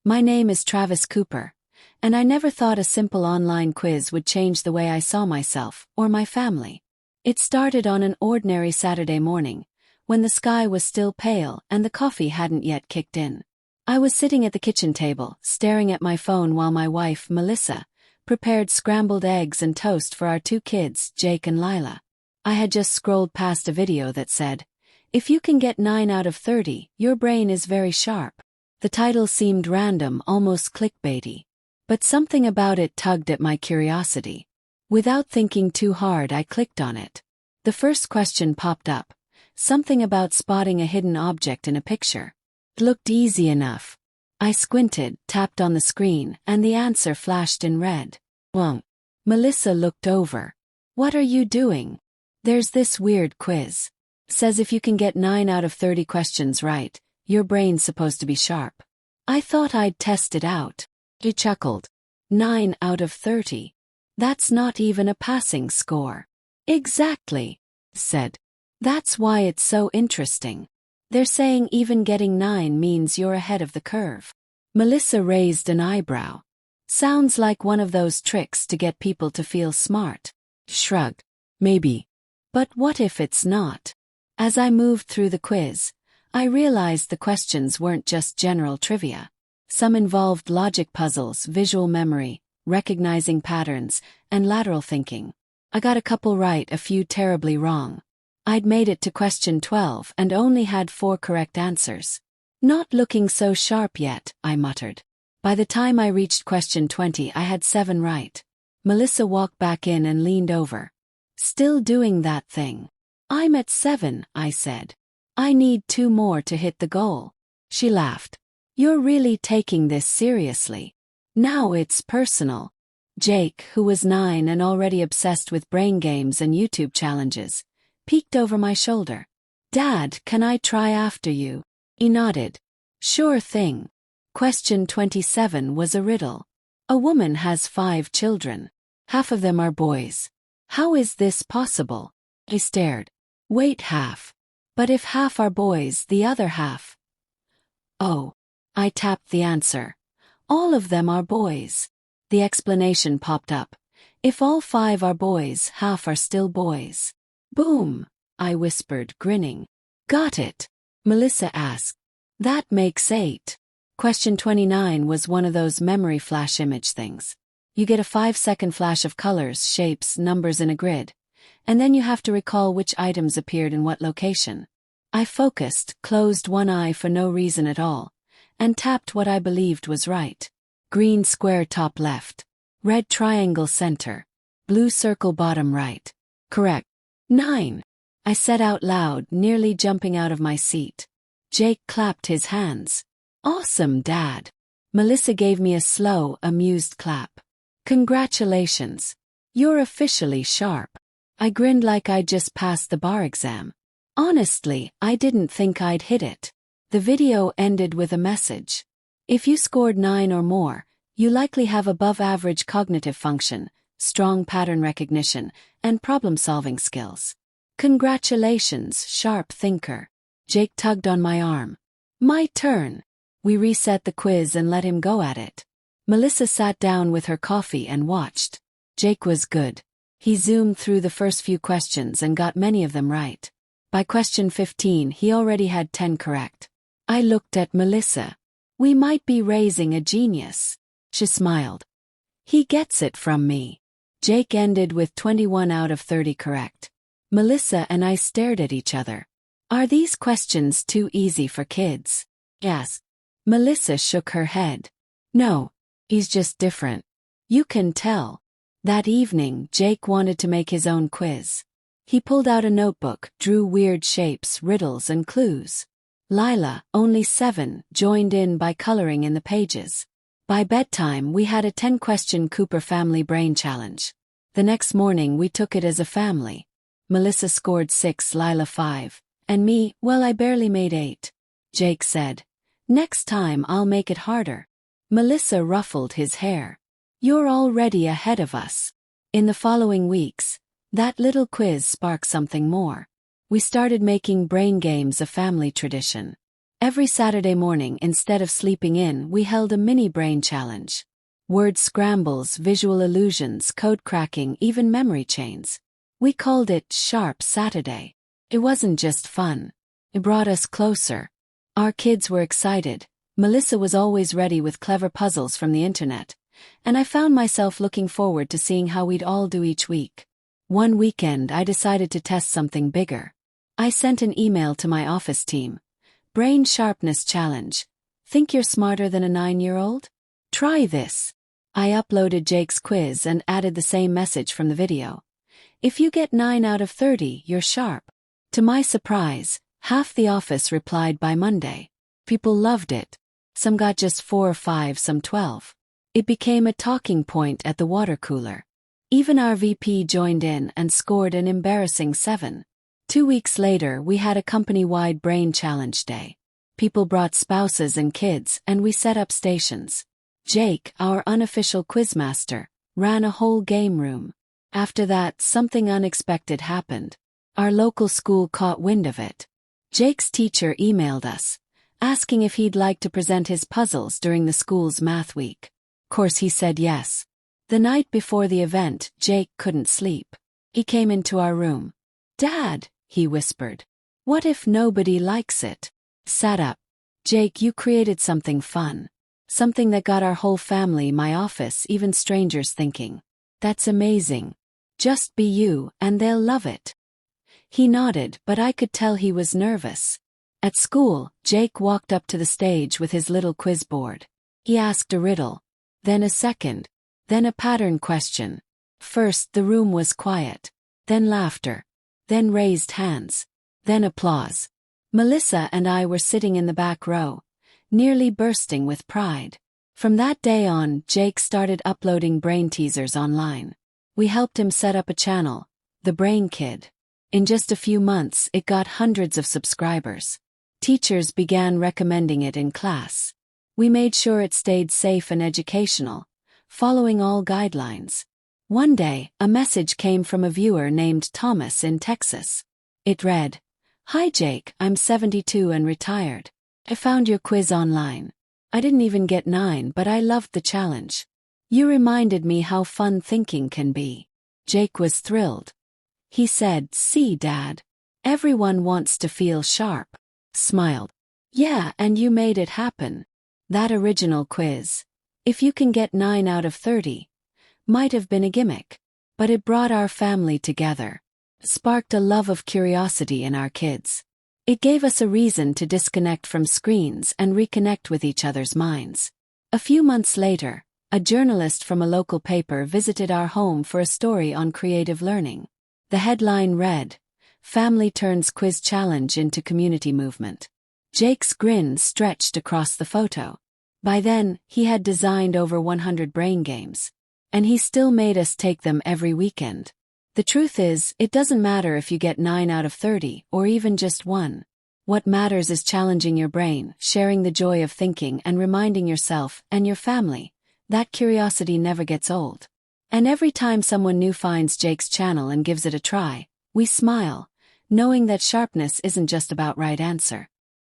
My name is Travis Cooper, and I never thought a simple online quiz would change the way I saw myself or my family. It started on an ordinary Saturday morning, when the sky was still pale and the coffee hadn't yet kicked in. I was sitting at the kitchen table, staring at my phone while my wife, Melissa, prepared scrambled eggs and toast for our 2 kids, Jake and Lila. I had just scrolled past a video that said, "If you can get 9 out of 30, your brain is very sharp." The title seemed random, almost clickbaity. But something about it tugged at my curiosity. Without thinking too hard, I clicked on it. The first question popped up, something about spotting a hidden object in a picture. It looked easy enough. I squinted, tapped on the screen, and the answer flashed in red. "Won't." Melissa looked over. "What are you doing?" "There's this weird quiz. Says if you can get 9 out of 30 questions right, your brain's supposed to be sharp." I thought I'd test it out. He chuckled. 9 out of 30. That's not even a passing score. "Exactly," said. "That's why it's so interesting. They're saying even getting 9 means you're ahead of the curve." Melissa raised an eyebrow. "Sounds like one of those tricks to get people to feel smart." Shrugged. "Maybe. But what if it's not?" As I moved through the quiz, I realized the questions weren't just general trivia. Some involved logic puzzles, visual memory, recognizing patterns, and lateral thinking. I got a couple right, a few terribly wrong. I'd made it to question 12 and only had 4 correct answers. "Not looking so sharp yet," I muttered. By the time I reached question 20, I had 7 right. Melissa walked back in and leaned over. "Still doing that thing?" "I'm at 7, I said. "I need 2 more to hit the goal." She laughed. "You're really taking this seriously. Now it's personal." Jake, who was 9 and already obsessed with brain games and YouTube challenges, peeked over my shoulder. "Dad, can I try after you?" He nodded. "Sure thing." Question 27 was a riddle. A woman has 5 children. Half of them are boys. How is this possible? He stared. "Wait, half. But if half are boys, the other half?" "Oh." I tapped the answer. "All of them are boys." The explanation popped up. "If all 5 are boys, half are still boys." "Boom," I whispered, grinning. "Got it?" Melissa asked. "That makes 8. Question 29 was one of those memory flash image things. You get a 5-second flash of colors, shapes, numbers in a grid, and then you have to recall which items appeared in what location. I focused, closed one eye for no reason at all, and tapped what I believed was right. Green square top left. Red triangle center. Blue circle bottom right. Correct. 9. I said out loud, nearly jumping out of my seat. Jake clapped his hands. "Awesome, Dad." Melissa gave me a slow, amused clap. "Congratulations. You're officially sharp." I grinned like I'd just passed the bar exam. Honestly, I didn't think I'd hit it. The video ended with a message. "If you scored 9 or more, you likely have above-average cognitive function, strong pattern recognition, and problem-solving skills. Congratulations, sharp thinker." Jake tugged on my arm. "My turn." We reset the quiz and let him go at it. Melissa sat down with her coffee and watched. Jake was good. He zoomed through the first few questions and got many of them right. By question 15, he already had 10 correct. I looked at Melissa. "We might be raising a genius." She smiled. "He gets it from me." Jake ended with 21 out of 30 correct. Melissa and I stared at each other. "Are these questions too easy for kids?" Yes. Melissa shook her head. "No, he's just different. You can tell." That evening, Jake wanted to make his own quiz. He pulled out a notebook, drew weird shapes, riddles, and clues. Lila, only 7, joined in by coloring in the pages. By bedtime, we had a 10-question Cooper family brain challenge. The next morning, we took it as a family. Melissa scored 6, Lila 5, and me, well, I barely made 8. Jake said, "Next time I'll make it harder." Melissa ruffled his hair. "You're already ahead of us." In the following weeks, that little quiz sparked something more. We started making brain games a family tradition. Every Saturday morning, instead of sleeping in, we held a mini brain challenge. Word scrambles, visual illusions, code cracking, even memory chains. We called it Sharp Saturday. It wasn't just fun. It brought us closer. Our kids were excited. Melissa was always ready with clever puzzles from the internet, and I found myself looking forward to seeing how we'd all do each week. One weekend, I decided to test something bigger. I sent an email to my office team. Brain Sharpness Challenge. Think you're smarter than a 9-year-old? Try this. I uploaded Jake's quiz and added the same message from the video. If you get 9 out of 30, you're sharp. To my surprise, half the office replied by Monday. People loved it. Some got just 4 or 5, some 12. It became a talking point at the water cooler. Even our VP joined in and scored an embarrassing 7. 2 weeks later, we had a company-wide brain challenge day. People brought spouses and kids, and we set up stations. Jake, our unofficial quizmaster, ran a whole game room. After that, something unexpected happened. Our local school caught wind of it. Jake's teacher emailed us, asking if he'd like to present his puzzles during the school's math week. Of course, he said yes. The night before the event, Jake couldn't sleep. He came into our room. "Dad," he whispered, "what if nobody likes it?" Sat up. "Jake, you created something fun. Something that got our whole family, my office, even strangers thinking. That's amazing. Just be you, and they'll love it." He nodded, but I could tell he was nervous. At school, Jake walked up to the stage with his little quiz board. He asked a riddle, then a second, then a pattern question. First, the room was quiet, then laughter, then raised hands, then applause. Melissa and I were sitting in the back row, nearly bursting with pride. From that day on, Jake started uploading brain teasers online. We helped him set up a channel, The Brain Kid. In just a few months, it got hundreds of subscribers. Teachers began recommending it in class. We made sure it stayed safe and educational, following all guidelines. One day, a message came from a viewer named Thomas in Texas. It read, "Hi Jake, I'm 72 and retired. I found your quiz online. I didn't even get 9, but I loved the challenge. You reminded me how fun thinking can be." Jake was thrilled. He said, "See, Dad, everyone wants to feel sharp." Smiled. "Yeah, and you made it happen." That original quiz, if you can get 9 out of 30, might have been a gimmick, but it brought our family together, sparked a love of curiosity in our kids. It gave us a reason to disconnect from screens and reconnect with each other's minds. A few months later, a journalist from a local paper visited our home for a story on creative learning. The headline read, "Family Turns Quiz Challenge into Community Movement." Jake's grin stretched across the photo. By then, he had designed over 100 brain games. And he still made us take them every weekend. The truth is, it doesn't matter if you get 9 out of 30, or even just 1. What matters is challenging your brain, sharing the joy of thinking, and reminding yourself and your family that curiosity never gets old. And every time someone new finds Jake's channel and gives it a try, we smile, knowing that sharpness isn't just about right answer.